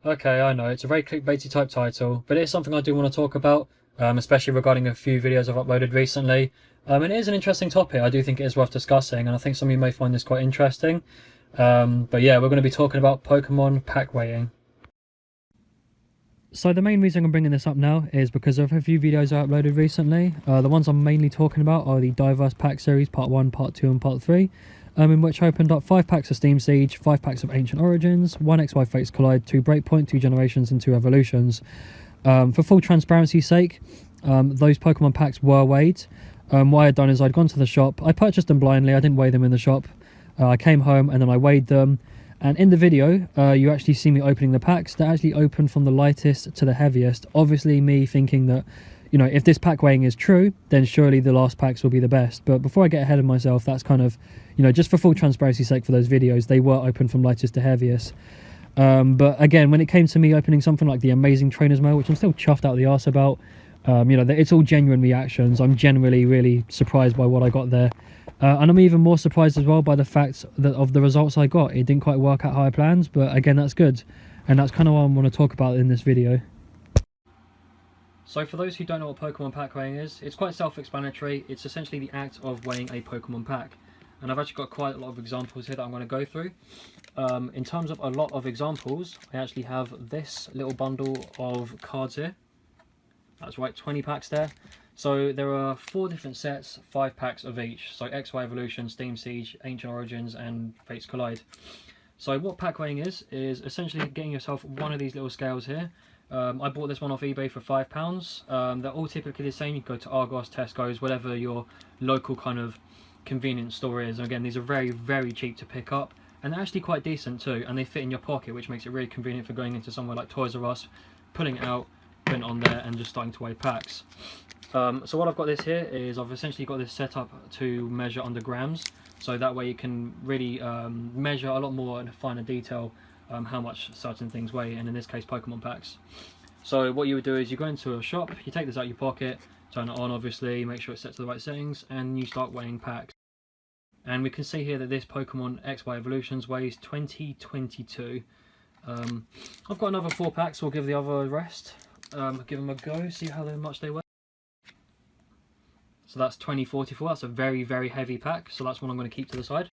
Okay, I know, it's a very clickbaity type title, but it is something I do want to talk about, especially regarding a few videos I've uploaded recently. It is an interesting topic, I do think it is worth discussing, and I think some of you may find this quite interesting. But yeah, we're going to be talking about Pokemon pack weighing. So the main reason I'm bringing this up now is because of a few videos I uploaded recently. The ones I'm mainly talking about are the Diverse Pack series, Part 1, Part 2 and Part 3, in which I opened up 5 packs of Steam Siege, 5 packs of Ancient Origins, 1 XY Fates Collide, 2 Breakpoint, 2 Generations and 2 Evolutions. For full transparency's sake, those Pokemon packs were weighed. What I had done is I'd gone to the shop, I purchased them blindly, I didn't weigh them in the shop. I came home and then I weighed them. And in the video, you actually see me opening the packs. They actually open from the lightest to the heaviest. Obviously, me thinking that, you know, if this pack weighing is true, then surely the last packs will be the best. But before I get ahead of myself, that's kind of, you know, just for full transparency's sake for those videos, they were open from lightest to heaviest. But again, when it came to me opening something like the Amazing Trainers Mo, which I'm still chuffed out the arse about, you know, it's all genuine reactions. I'm generally really surprised by what I got there. And I'm even more surprised as well by the fact that of the results I got. It didn't quite work out how I planned, but again, that's good. And that's kind of what I want to talk about in this video. So for those who don't know what Pokemon pack weighing is, it's quite self-explanatory. It's essentially the act of weighing a Pokemon pack. And I've actually got quite a lot of examples here that I'm going to go through. In terms of a lot of examples, I actually have this little bundle of cards here. That's right, 20 packs there. So there are 4 different sets, 5 packs of each. So XY Evolution, Steam Siege, Ancient Origins and Fates Collide. So what pack weighing is essentially getting yourself one of these little scales here. I bought this one off eBay for £5. They're all typically the same. You can go to Argos, Tesco's, whatever your local kind of convenience store is. And again, these are very, very cheap to pick up. And they're actually quite decent too. And they fit in your pocket, which makes it really convenient for going into somewhere like Toys R Us, pulling it out, putting it on there and just starting to weigh packs. So what I've got this here is I've essentially got this set up to measure under grams, so that way you can really measure a lot more in finer detail how much certain things weigh, and in this case Pokemon packs. So what you would do is you go into a shop, you take this out of your pocket, turn it on obviously, make sure it's set to the right settings, and you start weighing packs. And we can see here that this Pokemon XY Evolutions weighs 2022. I've got another 4 packs, we'll give the other a rest, give them a go, see how much they weigh. So that's 2044, that's a very, very heavy pack, so that's one I'm going to keep to the side.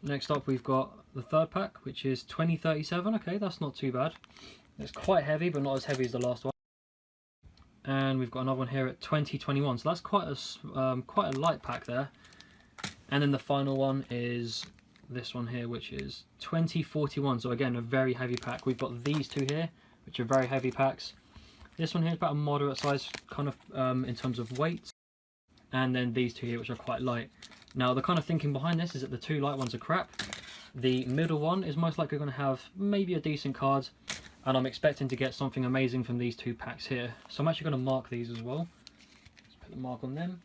Next up we've got the 3rd pack, which is 2037, okay, that's not too bad. It's quite heavy, but not as heavy as the last one. And we've got another one here at 2021, so that's quite a light pack there. And then the final one is this one here, which is 2041, so again, a very heavy pack. We've got these 2 here, which are very heavy packs. This one here is about a moderate size kind of in terms of weight, and then these 2 here which are quite light. Now the kind of thinking behind this is that the 2 light ones are crap. The middle one is most likely going to have maybe a decent card, and I'm expecting to get something amazing from these 2 packs here. So I'm actually going to mark these as well. Let's put the mark on them.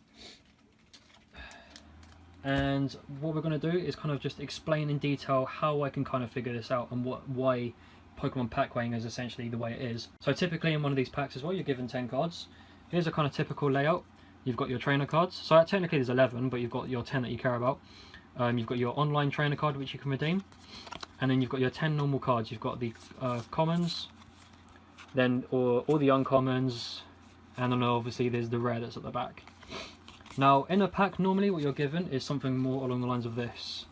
And what we're going to do is kind of just explain in detail how I can kind of figure this out and why Pokemon pack weighing is essentially the way it is. So typically in one of these packs as well, you're given 10 cards. Here's a kind of typical layout. You've got your trainer cards. So technically there's 11, but you've got your 10 that you care about. You've got your online trainer card, which you can redeem. And then you've got your 10 normal cards. You've got the commons, then all the uncommons, and then obviously there's the rare that's at the back. Now in a pack, normally what you're given is something more along the lines of this.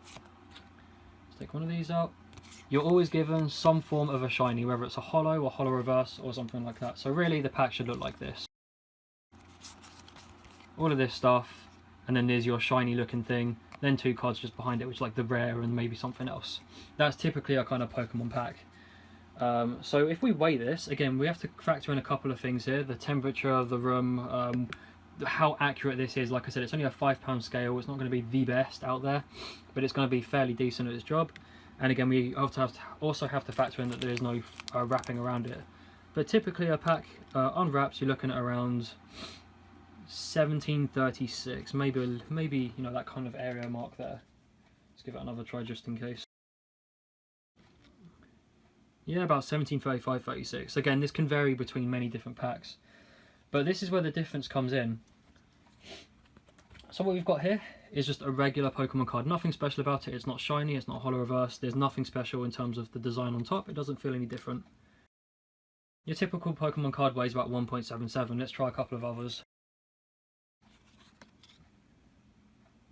Let's take one of these out. You're always given some form of a shiny, whether it's a holo or holo reverse or something like that. So really the pack should look like this. All of this stuff, and then there's your shiny looking thing, then 2 cards just behind it, which is like the rare and maybe something else. That's typically a kind of Pokemon pack. So if we weigh this, again we have to factor in a couple of things here. The temperature of the room, how accurate this is. Like I said, it's only a £5 scale, it's not going to be the best out there, but it's going to be fairly decent at its job. And again, we also have to factor in that there is no wrapping around it. But typically a pack unwraps, you're looking at around 1736, maybe you know, that kind of area mark there. Let's give it another try just in case. Yeah, about 1735, 36. Again, this can vary between many different packs, but this is where the difference comes in. So what we've got here is just a regular Pokemon card. Nothing special about it. It's not shiny, it's not holo reverse. There's nothing special in terms of the design on top. It doesn't feel any different. Your typical Pokemon card weighs about 1.77. Let's try a couple of others.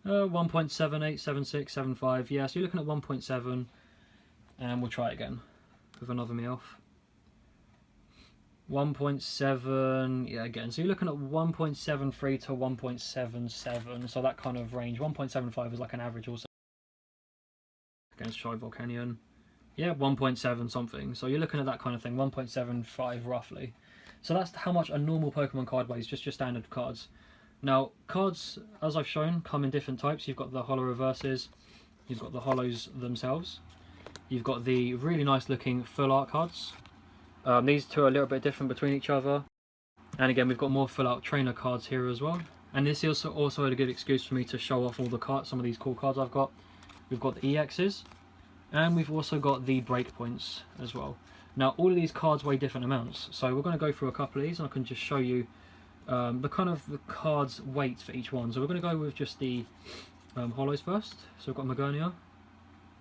1.78, 76, 75. Yeah, so you're looking at 1.7. And we'll try it again with another Meowth. 1.7, yeah, again. So you're looking at 1.73 to 1.77. So that kind of range. 1.75 is like an average also. Against Shy Volcanion. Yeah, 1.7 something. So you're looking at that kind of thing. 1.75 roughly. So that's how much a normal Pokemon card weighs, just your standard cards. Now, cards, as I've shown, come in different types. You've got the holo reverses. You've got the holos themselves. You've got the really nice looking full art cards. These two are a little bit different between each other. And again, we've got more full art trainer cards here as well. And this is also a good excuse for me to show off all the cards, some of these cool cards I've got. We've got the EXs, and we've also got the breakpoints as well. Now, all of these cards weigh different amounts. So we're going to go through a couple of these, and I can just show you the cards' weight for each one. So we're going to go with just the holos first. So we've got Magonia.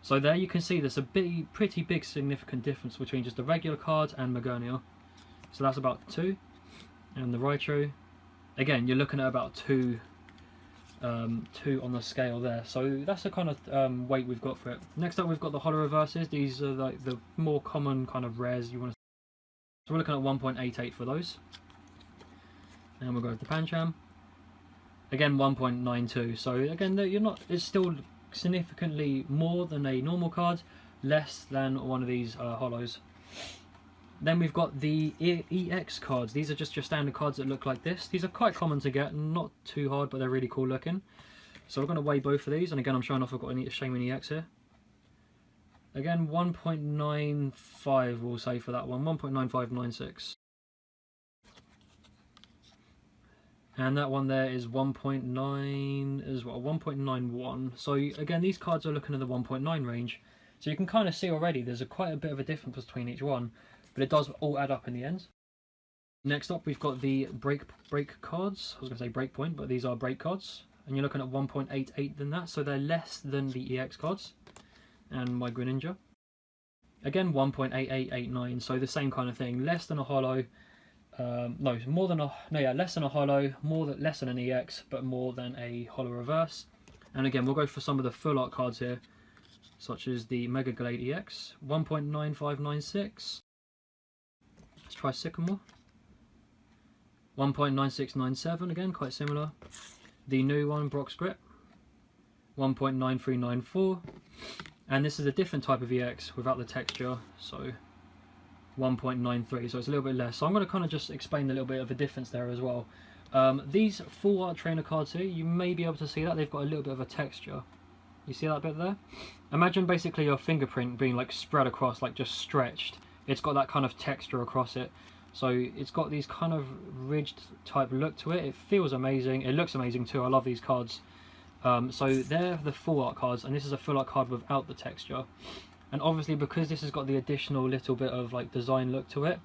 So there you can see there's a pretty big significant difference between just the regular card and Magonia. So that's about 2. And the Raichu, again, you're looking at about 2 on the scale there. So that's the kind of weight we've got for it. Next up, we've got the holo reverses. These are like the more common kind of rares you want to. So we're looking at 1.88 for those. And we'll go with the Pancham. Again, 1.92. So again, it's still significantly more than a normal card, less than one of these holos. Then we've got the EX cards. These are just your standard cards that look like this. These are quite common to get, not too hard, but they're really cool looking. So we're going to weigh both of these, and again I'm showing off I've got a Shaman EX here. Again, 1.95 we'll say for that one, 1.9596. And that one there is 1.9 as well, 1.91. So again, these cards are looking at the 1.9 range. So you can kind of see already there's quite a bit of a difference between each one, but it does all add up in the end. Next up, we've got the break cards. I was going to say breakpoint, but these are break cards. And you're looking at 1.88 than that, so they're less than the EX cards. And my Greninja. Again, 1.8889, so the same kind of thing. Less than a holo. Less than a holo, less than an EX, but more than a holo reverse. And again, we'll go for some of the full art cards here, such as the Mega Glade EX, 1.9596. Let's try Sycamore. 1.9697, again, quite similar. The new one, Brock's Grip, 1.9394. And this is a different type of EX without the texture, so 1.93, so it's a little bit less. So I'm going to kind of just explain a little bit of the difference there as well. These full art trainer cards here, you may be able to see that they've got a little bit of a texture. You see that bit there? Imagine basically your fingerprint being like spread across, like just stretched. It's got that kind of texture across it. So it's got these kind of ridged type look to it. It feels amazing. It looks amazing too. I love these cards. So they're the full art cards, and this is a full art card without the texture. And obviously, because this has got the additional little bit of like design look to it,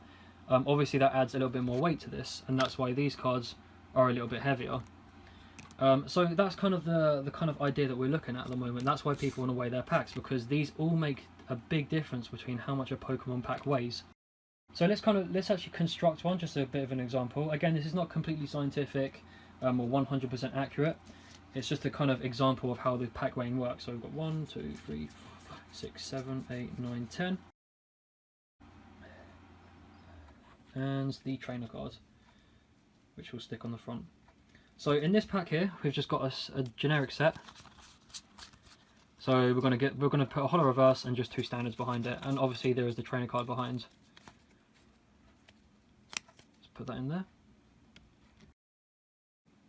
obviously that adds a little bit more weight to this, and that's why these cards are a little bit heavier. So that's kind of the kind of idea that we're looking at the moment. That's why people want to weigh their packs, because these all make a big difference between how much a Pokemon pack weighs. So let's actually construct one, just a bit of an example. Again, this is not completely scientific or 100% accurate. It's just a kind of example of how the pack weighing works. So we've got 1, 2, 3, 4, 5, 6, 7, 8, 9, 10. And the trainer card, which will stick on the front. So in this pack here, we've just got a generic set. So we're gonna put a holo reverse and just 2 standards behind it, and obviously there is the trainer card behind. Let's put that in there.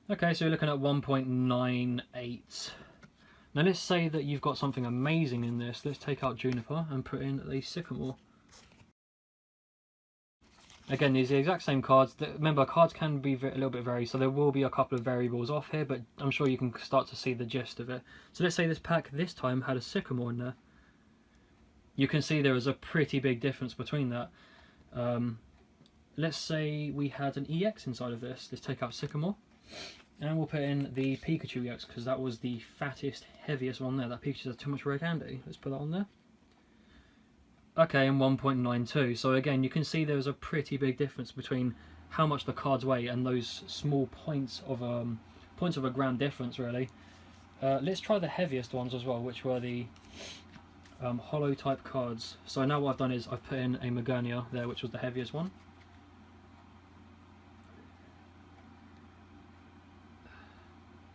Okay, so you're looking at 1.98. Now let's say that you've got something amazing in this. Let's take out Juniper and put in the Sycamore. Again, these are the exact same cards. Remember, cards can be a little bit varied, so there will be a couple of variables off here, but I'm sure you can start to see the gist of it. So let's say this pack this time had a Sycamore in there. You can see there is a pretty big difference between that. Let's say we had an EX inside of this. Let's take out Sycamore. And we'll put in the Pikachu EX because that was the fattest, heaviest one there. That Pikachu has too much rare candy. Let's put that on there. Okay, and 1.92. So again, you can see there's a pretty big difference between how much the cards weigh and those small points of a gram difference, really. Let's try the heaviest ones as well, which were the hollow type cards. So now what I've done is I've put in a Meganier there, which was the heaviest one.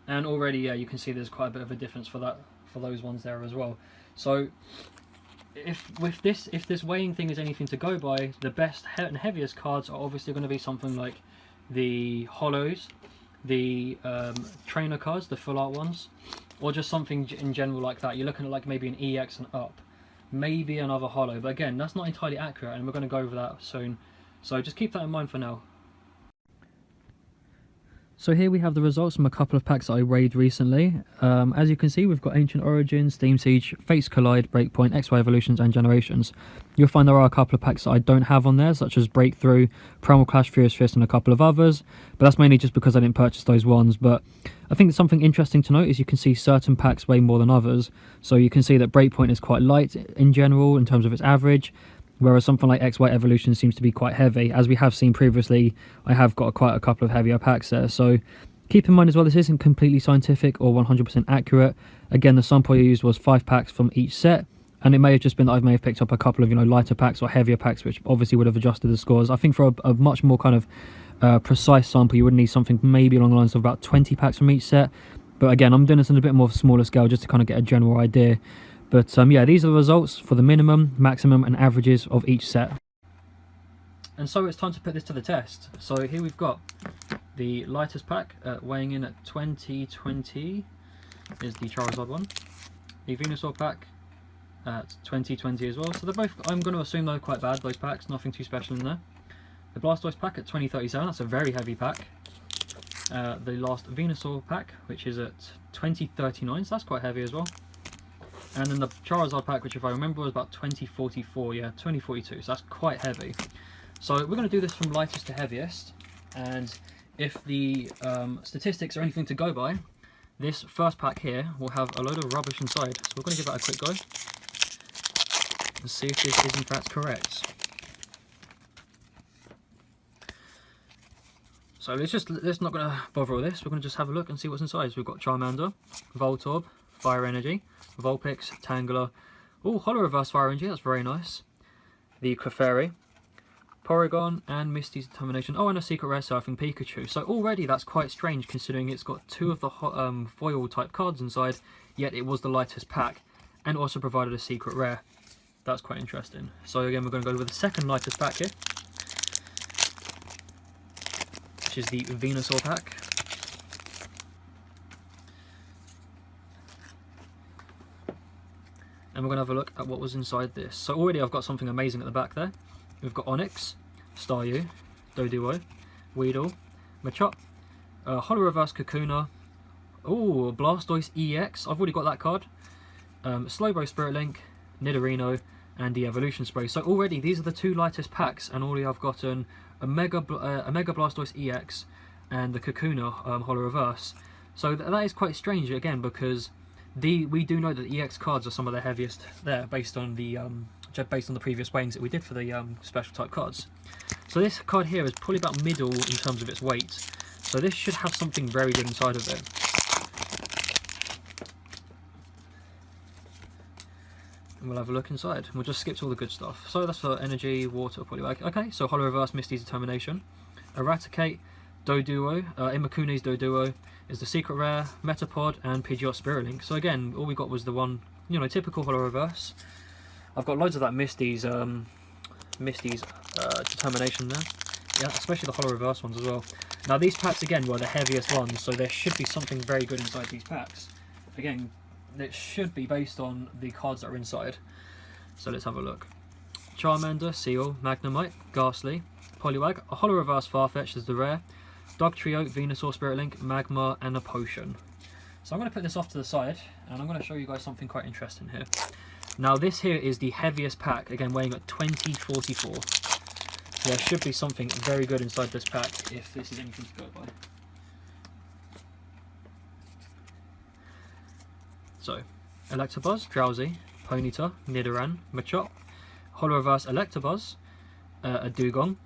And already, yeah, you can see there's quite a bit of a difference for those ones there as well. So if this weighing thing is anything to go by, the best and heaviest cards are obviously going to be something like the hollows, the trainer cards, the full art ones, or just something in general like that. You're looking at like maybe an EX and up, maybe another hollow, but again, that's not entirely accurate, and we're going to go over that soon. So just keep that in mind for now. So here we have the results from a couple of packs that I weighed recently. As you can see, we've got Ancient Origins, Steam Siege, Fates Collide, Breakpoint, XY Evolutions and Generations. You'll find there are a couple of packs that I don't have on there, such as Breakthrough, Primal Clash, Furious Fist and a couple of others, but that's mainly just because I didn't purchase those ones. But I think something interesting to note is you can see certain packs weigh more than others. So you can see that Breakpoint is quite light in general in terms of its average, whereas something like XY Evolution seems to be quite heavy. As we have seen previously, I have got quite a couple of heavier packs there. So keep in mind as well, this isn't completely scientific or 100% accurate. Again, the sample I used was 5 packs from each set, and it may have just been that I may have picked up a couple of, lighter packs or heavier packs, which obviously would have adjusted the scores. I think for a much more kind of precise sample, you would need something maybe along the lines of about 20 packs from each set. But again, I'm doing this on a bit more smaller scale just to kind of get a general idea. But yeah, these are the results for the minimum, maximum and averages of each set. And so it's time to put this to the test. So here we've got the lightest pack weighing in at 2020 is the Charizard one. The Venusaur pack at 2020 as well. So they're both, I'm going to assume they're quite bad, those packs, nothing too special in there. The Blastoise pack at 2037, that's a very heavy pack. The last Venusaur pack, which is at 2039, so that's quite heavy as well. And then the Charizard pack, which if I remember was about 2044, yeah, 2042, so that's quite heavy. So we're going to do this from lightest to heaviest, and if the statistics are anything to go by, this first pack here will have a load of rubbish inside. So we're going to give that a quick go and see if this is in fact correct. So let's not going to bother with this, we're going to just have a look and see what's inside. So we've got Charmander, Voltorb, Fire Energy, Vulpix, Tangela, oh, Holo Reverse Fire Energy, that's very nice. The Clefairy, Porygon, and Misty's Determination. Oh, and a Secret Rare Surfing Pikachu. So already that's quite strange considering it's got 2 of the foil type cards inside, yet it was the lightest pack, and also provided a Secret Rare. That's quite interesting. So again, we're going to go with the second lightest pack here, which is the Venusaur pack. And we're going to have a look at what was inside this. So already I've got something amazing at the back there. We've got Onix, Staryu, Doduo, Weedle, Machop, Holo Reverse Kakuna, oh, Blastoise EX, I've already got that card, Slowbro Spirit Link, Nidorino, and the Evolution Spray. So already these are the 2 lightest packs, and already I've gotten a Mega Blastoise EX and the Kakuna Holo Reverse. So that is quite strange again, because we do know that the EX cards are some of the heaviest there, based on the previous weighings that we did for the special type cards. So this card here is probably about middle in terms of its weight. So this should have something very good inside of it. And we'll have a look inside. We'll just skip to all the good stuff. So that's for Energy, Water, Poliwag. Okay, so Holo Reverse, Misty's Determination, Eradicate, Doduo, Imakune's Doduo is the Secret Rare, Metapod, and Pidgeot Spirit Link. So again, all we got was the one, typical Holo Reverse. I've got loads of that Misty's Determination there. Yeah, especially the Holo Reverse ones as well. Now these packs again were the heaviest ones, so there should be something very good inside these packs. Again, it should be based on the cards that are inside. So let's have a look. Charmander, Seal, Magnemite, Ghastly, Poliwag, a Holo Reverse Farfetch'd is the rare, Dugtrio, Venusaur Spirit Link, Magmar, and a Potion. So I'm going to put this off to the side, and I'm going to show you guys something quite interesting here. Now this here is the heaviest pack, again weighing at 2044. There should be something very good inside this pack if this is anything to go by. So, Electabuzz, Drowsy, Ponyta, Nidoran, Machop, Holo Reverse Electabuzz, a Dugong,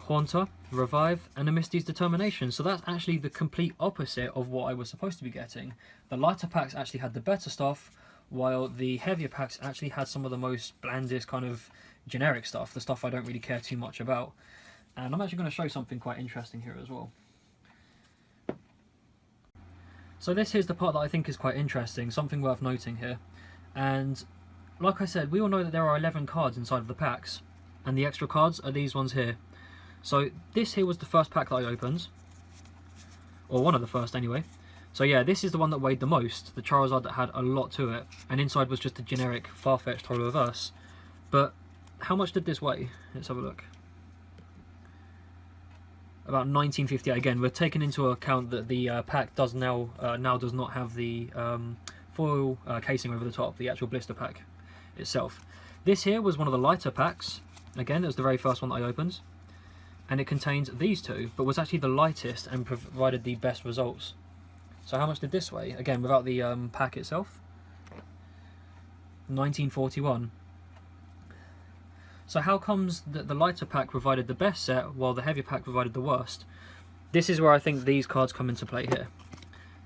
Haunter, Revive, and a Misty's Determination. So that's actually the complete opposite of what I was supposed to be getting. The lighter packs actually had the better stuff, while the heavier packs actually had some of the most blandest kind of generic stuff, the stuff I don't really care too much about. And I'm actually going to show something quite interesting here as well. So this here's the part that I think is quite interesting, something worth noting here. And like I said, we all know that there are 11 cards inside of the packs, and the extra cards are these ones here. So this here was the first pack that I opened, or one of the first anyway. So yeah, this is the one that weighed the most, the Charizard that had a lot to it, and inside was just a generic Farfetch'd Holo Reverse. But how much did this weigh? Let's have a look. About 1958. Again, we're taking into account that the pack does now does not have the foil casing over the top, the actual blister pack itself. This here was one of the lighter packs. Again, it was the very first one that I opened, and it contained these two, but was actually the lightest and provided the best results. So how much did this weigh? Again, without the pack itself, 1941. So how comes that the lighter pack provided the best set while the heavier pack provided the worst? This is where I think these cards come into play here.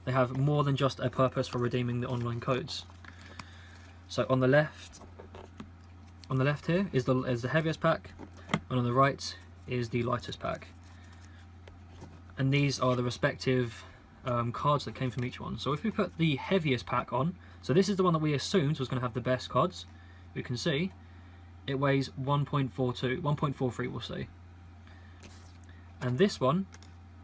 They have more than just a purpose for redeeming the online codes. So on the left here is the heaviest pack, and on the right is the lightest pack. And these are the respective cards that came from each one. So if we put the heaviest pack on, so this is the one that we assumed was going to have the best cards, we can see it weighs 1.43 we'll say. And this one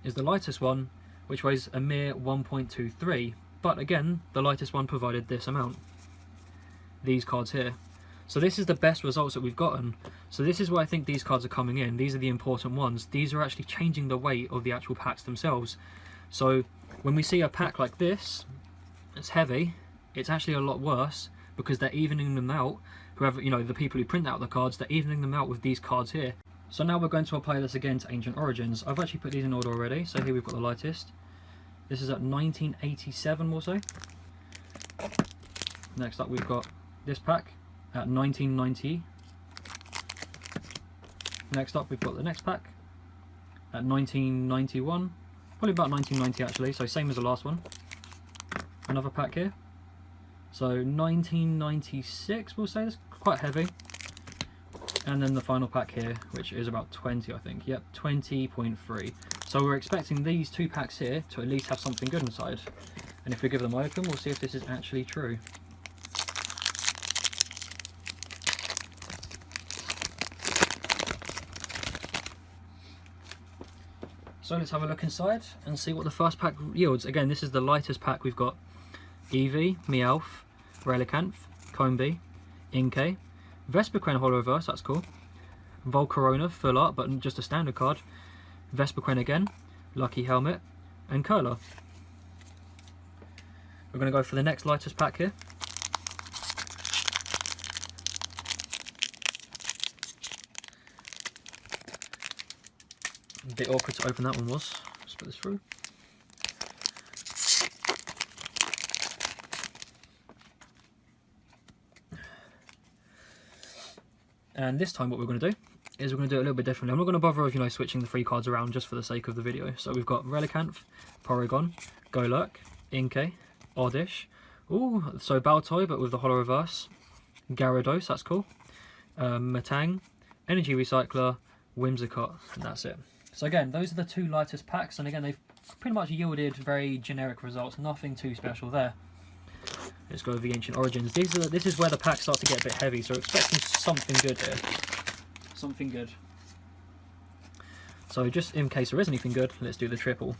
is the lightest one, which weighs a mere 1.23, but again, the lightest one provided this amount, these cards here. So this is the best results that we've gotten. So this is where I think these cards are coming in. These are the important ones. These are actually changing the weight of the actual packs themselves. So when we see a pack like this, it's heavy, it's actually a lot worse because they're evening them out. Whoever, you know, the people who print out the cards, they're evening them out with these cards here. So now we're going to apply this again to Ancient Origins. I've actually put these in order already. So here we've got the lightest. This is at 1987 or so. Next up we've got this pack at 1990. Next up we've got the next pack at 1991. Probably about 1990 actually, so same as the last one. Another pack here. So 1996 we'll say, that's quite heavy. And then the final pack here, which is about 20 I think, yep, 20.3. So we're expecting these two packs here to at least have something good inside. And if we give them open, we'll see if this is actually true. So let's have a look inside and see what the first pack yields. Again, this is the lightest pack. We've got Eevee, Meowth, Relicanth, Combee, Inkay, Vespiquen Holo Reverse, that's cool, Volcarona Full Art, but just a standard card, Vespiquen again, Lucky Helmet, and Curler. We're going to go for the next lightest pack here. A bit awkward to open that one was. Let's put this through. And this time what we're going to do is we're going to do it a little bit differently. I'm not going to bother with, you know, switching the 3 cards around just for the sake of the video. So we've got Relicanth, Porygon, Golurk, Inkay, Oddish. Ooh, so Baltoy but with the Holo Reverse. Gyarados, that's cool. Matang, Energy Recycler, Whimsicott, and that's it. So again, those are the 2 lightest packs, and again they've pretty much yielded very generic results, nothing too special there. Let's go over the Ancient Origins. This is where the packs start to get a bit heavy, so we're expecting something good here. Something good. So just in case there is anything good, let's do the triple.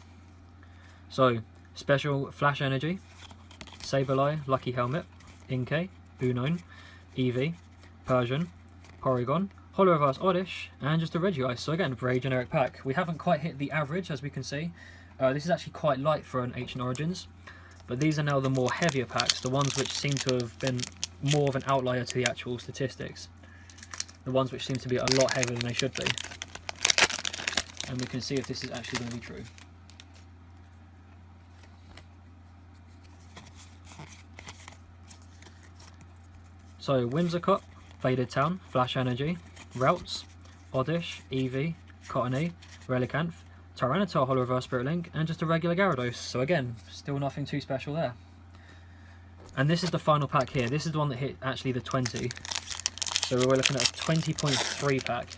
So, Special Flash Energy, Sableye, Lucky Helmet, Inkay, Unown, Eevee, Persian, Porygon, Holo Reverse Oddish, and just a Regice. So again, a very generic pack. We haven't quite hit the average, as we can see. This is actually quite light for an Ancient Origins. But these are now the more heavier packs, the ones which seem to have been more of an outlier to the actual statistics. The ones which seem to be a lot heavier than they should be. And we can see if this is actually going to be true. So Whimsicott, Faded Town, Flash Energy, Routes, Oddish, Eevee, Cottony, Relicanth, Tyranitar Holo Reverse Spirit Link, and just a regular Gyarados. So again, still nothing too special there. And this is the final pack here. This is the one that hit actually the 20. So we're looking at a 20.3 pack.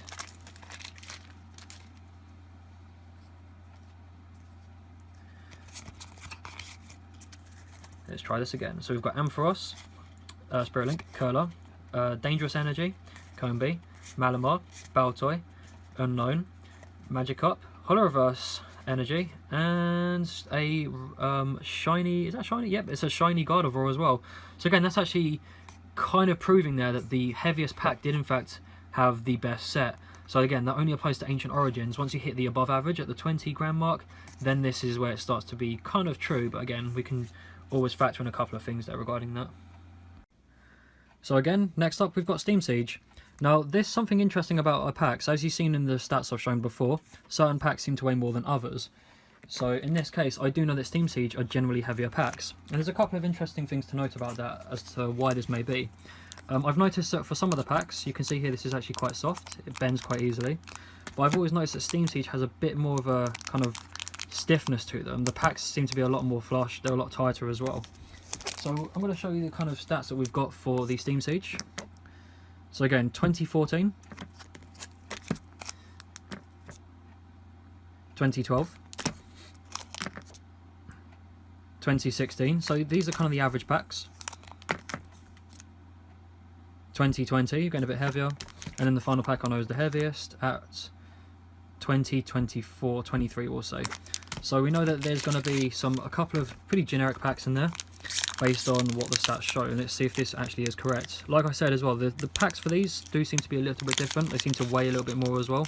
Let's try this again. So we've got Ampharos, Spirit Link, Curler, Dangerous Energy, Combee, Malamar, Baltoy, Unknown, Magikarp, Holo Reverse Energy, and a shiny, is that shiny? Yep, it's a shiny Gardevoir as well. So again, that's actually kind of proving there that the heaviest pack did in fact have the best set. So again, that only applies to Ancient Origins. Once you hit the above average at the 20 gram mark, then this is where it starts to be kind of true. But again, we can always factor in a couple of things there regarding that. So again, next up we've got Steam Siege. Now there's something interesting about our packs. As you've seen in the stats I've shown before, certain packs seem to weigh more than others. So in this case, I do know that Steam Siege are generally heavier packs. And there's a couple of interesting things to note about that as to why this may be. I've noticed that for some of the packs, you can see here this is actually quite soft. It bends quite easily. But I've always noticed that Steam Siege has a bit more of a kind of stiffness to them. The packs seem to be a lot more flush, they're a lot tighter as well. So I'm going to show you the kind of stats that we've got for the Steam Siege. So again, 2014, 2012, 2016, so these are kind of the average packs. 2020, getting a bit heavier, and then the final pack I know is the heaviest at 2024, 23 we'll say. So we know that there's going to be a couple of pretty generic packs in there based on what the stats show, and let's see if this actually is correct. Like I said as well, the packs for these do seem to be a little bit different. They seem to weigh a little bit more as well.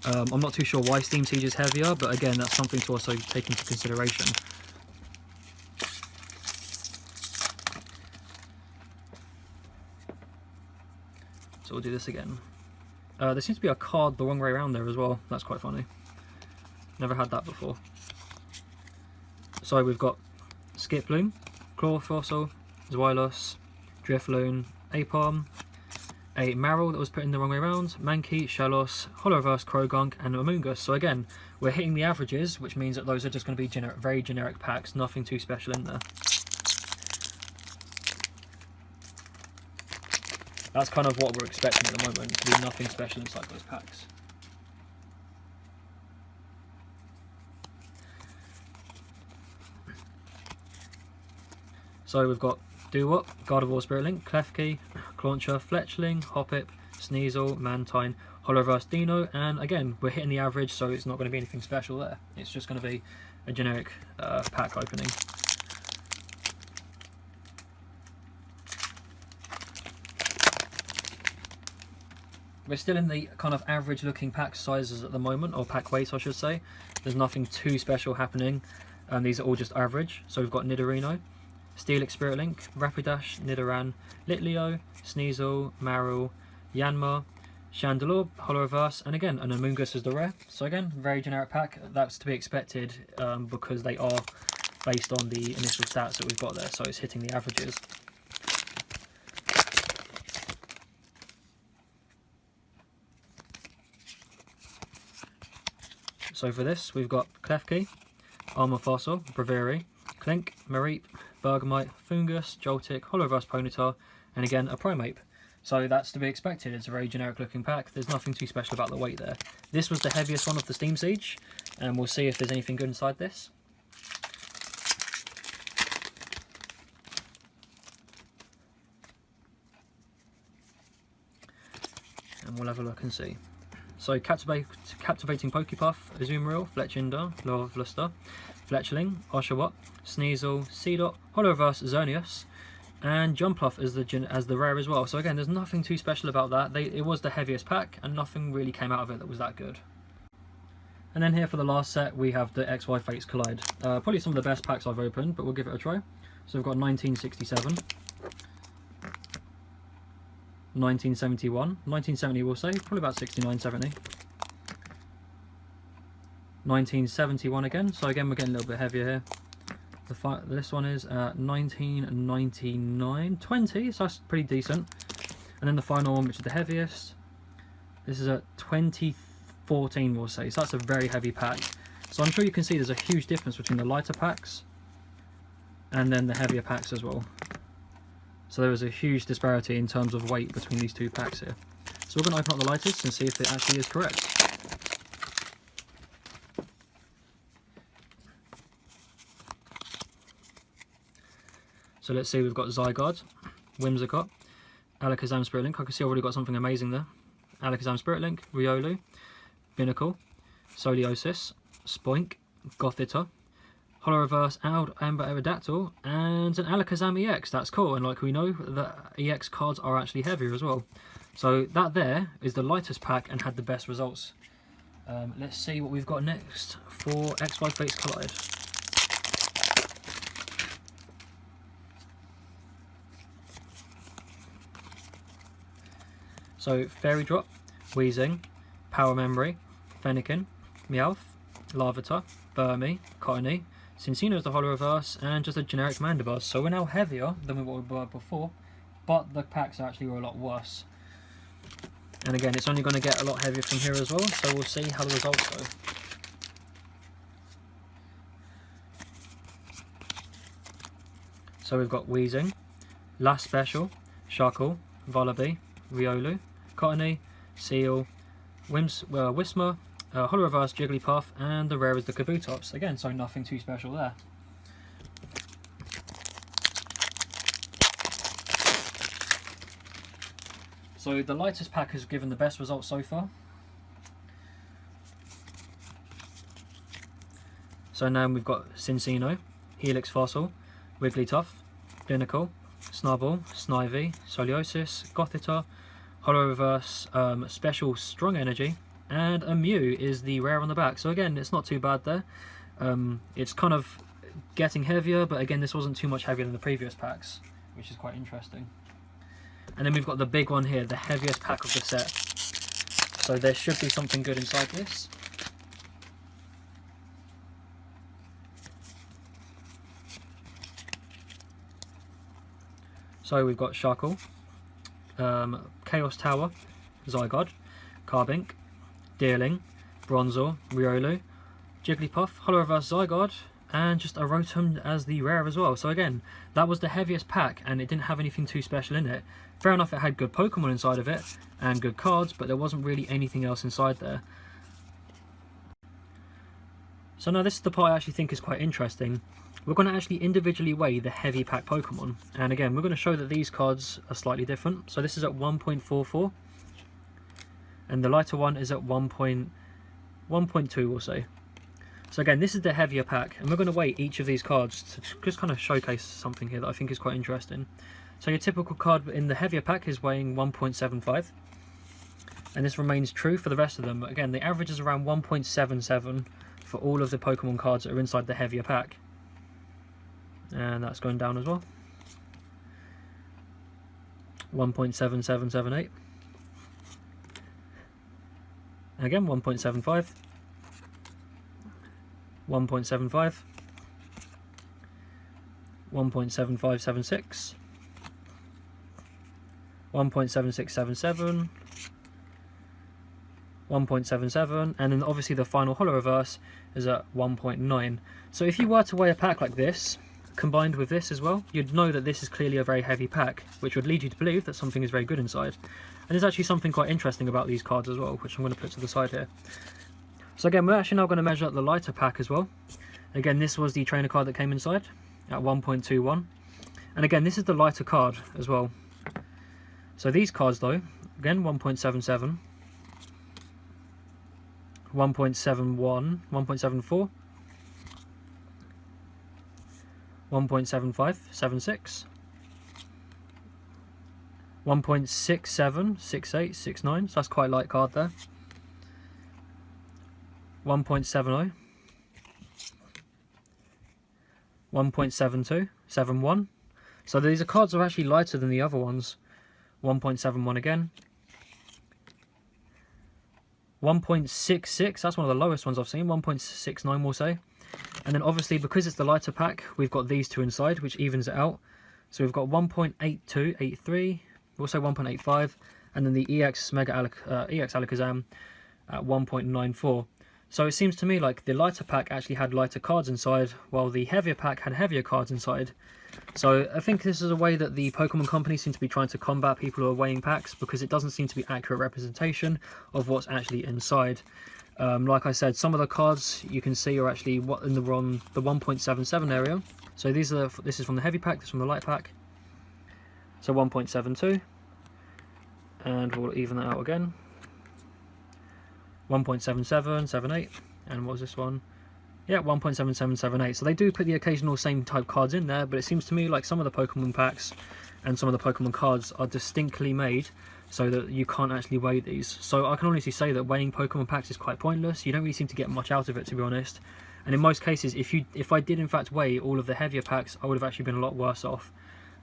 I'm not too sure why Steam Siege is heavier, but again, that's something to also take into consideration. So we'll do this again. There seems to be a card the wrong way around there as well. That's quite funny. Never had that before. So we've got Skiploom, Clawfossil, Zweilous, Drifloon, Apom, a Marill that was put in the wrong way around, Mankey, Shellos, Holo Reverse Krogunk, and Amoonguss. So again, we're hitting the averages, which means that those are just going to be very generic packs, nothing too special in there. That's kind of what we're expecting at the moment, to be nothing special inside those packs. So we've got Dewott, Gardevoir Spirit Link, Klefki, Clauncher, Fletchling, Hoppip, Sneasel, Mantine, Holo Reverse Dino, and again, we're hitting the average, so it's not going to be anything special there. It's just going to be a generic pack opening. We're still in the kind of average looking pack sizes at the moment, or pack weight I should say. There's nothing too special happening, and these are all just average. So we've got Nidorino, Steelix Spirit Link, Rapidash, Nidoran, Litleo, Sneasel, Marill, Yanma, Chandelure, Holo Reverse, and again an Amoonguss is the rare. So again, very generic pack. That's to be expected because they are based on the initial stats that we've got there, so it's hitting the averages. So for this, we've got Klefki, Armorfossil, Braviary, Klink, Mareep, Bergamite, Fungus, Joltik, Holo Reverse Ponyta, and again a Primeape. So that's to be expected. It's a very generic looking pack. There's nothing too special about the weight there. This was the heaviest one of the Steam Siege, and we'll see if there's anything good inside this. And we'll have a look and see. So Captivating Pokepuff, Azumarill, Fletchinder, Lovluster, Fletchling, Oshawott, Sneasel, Seedot, Holo Reverse Xerneas, and Jumpluff as the rare as well. So again, there's nothing too special about that. It was the heaviest pack, and nothing really came out of it that was that good. And then here for the last set, we have the XY Fates Collide. Probably some of the best packs I've opened, but we'll give it a try. So we've got 1967. 1971, 1970 we'll say, probably about 69, 70. 1971 again, so again we're getting a little bit heavier here. This one is 1999, 20, so that's pretty decent. And then the final one, which is the heaviest, this is a 2014, we'll say, so that's a very heavy pack. So I'm sure you can see there's a huge difference between the lighter packs and then the heavier packs as well. So there is a huge disparity in terms of weight between these two packs here. So we're going to open up the lightest and see if it actually is correct. So let's see, we've got Zygarde, Whimsicott, Alakazam Spirit Link. I can see I've already got something amazing there. Alakazam Spirit Link, Riolu, Binacle, Soliosis, Spoink, Gothita, Holo Reverse, Amber Aerodactyl, and an Alakazam EX. That's cool, and like we know, the EX cards are actually heavier as well. So that there is the lightest pack and had the best results. Let's see what we've got next for X5 Fates Collide. So Fairy Drop, Weezing, Power Memory, Fennekin, Meowth, Larvitar, Burmy, Cottony, Cincino is the Holo Reverse, and just a generic Mandibuzz. So we're now heavier than we were before, but the packs actually were a lot worse. And again, it's only going to get a lot heavier from here as well, so we'll see how the results go. So we've got Weezing, Last Special, Shuckle, Vullaby, Riolu, Cottony, Seal, Whismur, Holo Reverse, Jigglypuff, and the rare is the Kabutops. Again, so nothing too special there. So the lightest pack has given the best results so far. So now we've got Cincino, Helix Fossil, Wigglytuff, Binacle, Snubbull, Snivy, Soliosis, Gothita, Holo Reverse, Special Strong Energy, and a Mew is the rare on the back. So again, it's not too bad there. It's kind of getting heavier, but again, this wasn't too much heavier than the previous packs, which is quite interesting. And then we've got the big one here, the heaviest pack of the set. So there should be something good inside this. So we've got Shuckle, Chaos Tower, Zygarde, Carbink, Deerling, Bronzor, Riolu, Jigglypuff, Holo Reverse Zygarde, and just a Rotom as the rare as well. So again, that was the heaviest pack and it didn't have anything too special in it. Fair enough, it had good Pokemon inside of it and good cards, but there wasn't really anything else inside there. So now this is the part I actually think is quite interesting. We're going to actually individually weigh the heavy pack Pokemon, and again we're going to show that these cards are slightly different. So this is at 1.44 and the lighter one is at 1.2, we'll say. So again, this is the heavier pack, and we're going to weigh each of these cards to just kind of showcase something here that I think is quite interesting. So your typical card in the heavier pack is weighing 1.75, and this remains true for the rest of them. But again, the average is around 1.77 for all of the Pokemon cards that are inside the heavier pack. And that's going down as well. 1.7778. Again, 1.75. 1.75. 1.7576. 1.7677. 1.77, and then obviously the final Holo Reverse is at 1.9. So if you were to weigh a pack like this combined with this as well, you'd know that this is clearly a very heavy pack, which would lead you to believe that something is very good inside. And there's actually something quite interesting about these cards as well, which I'm going to put to the side here. So again, we're actually now going to measure up the lighter pack as well. Again, this was the trainer card that came inside at 1.21, and again this is the lighter card as well. So these cards though, again 1.77, 1.71, 1.74, 1.75, 76, 1.67, 68, 69, so that's quite a light card there. 1.70, 1.72, 71. So these are cards that are actually lighter than the other ones. 1.71 again. 1.66, that's one of the lowest ones I've seen. 1.69 we'll say. And then obviously because it's the lighter pack, we've got these two inside, which evens it out. So we've got 1.82, 83, we'll say 1.85, and then the EX EX Alakazam at 1.94. So it seems to me like the lighter pack actually had lighter cards inside, while the heavier pack had heavier cards inside. So I think this is a way that the Pokemon Company seem to be trying to combat people who are weighing packs, because it doesn't seem to be accurate representation of what's actually inside. Like I said, some of the cards you can see are actually the 1.77 area. So this is from the heavy pack, this is from the light pack. So 1.72, and we'll even that out again. 1.7778, and what was this one? Yeah, 1.7778. So they do put the occasional same type cards in there, but it seems to me like some of the Pokemon packs and some of the Pokemon cards are distinctly made so that you can't actually weigh these. So I can honestly say that weighing Pokemon packs is quite pointless. You don't really seem to get much out of it, to be honest. And in most cases, if I did in fact weigh all of the heavier packs, I would have actually been a lot worse off.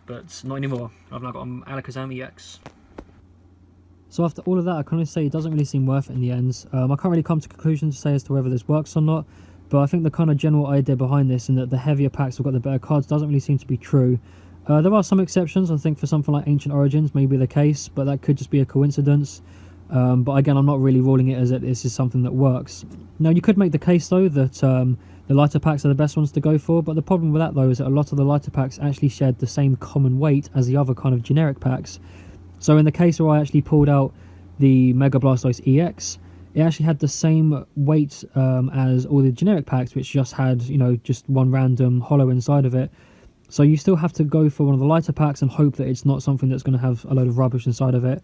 But not anymore. I've now got an Alakazam EX. So after all of that, I can only say it doesn't really seem worth it in the end. I can't really come to conclusions to say as to whether this works or not, but I think the kind of general idea behind this, and that the heavier packs have got the better cards, doesn't really seem to be true. There are some exceptions. I think for something like Ancient Origins may be the case, but that could just be a coincidence. But again, I'm not really ruling it as that this is something that works. Now, you could make the case though that the lighter packs are the best ones to go for, but the problem with that though is that a lot of the lighter packs actually shared the same common weight as the other kind of generic packs. So in the case where I actually pulled out the Mega Blastoise EX, it actually had the same weight as all the generic packs, which just had, you know, just one random holo inside of it. So you still have to go for one of the lighter packs and hope that it's not something that's going to have a load of rubbish inside of it.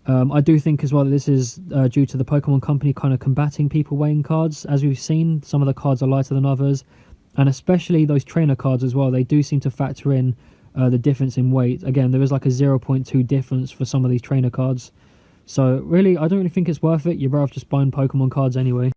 I do think as well that this is due to the Pokemon Company kind of combating people weighing cards. As we've seen, some of the cards are lighter than others, and especially those trainer cards as well, they do seem to factor in the difference in weight. Again, there is like a 0.2 difference for some of these trainer cards. So really, I don't really think it's worth it. You're better off just buying Pokemon cards anyway.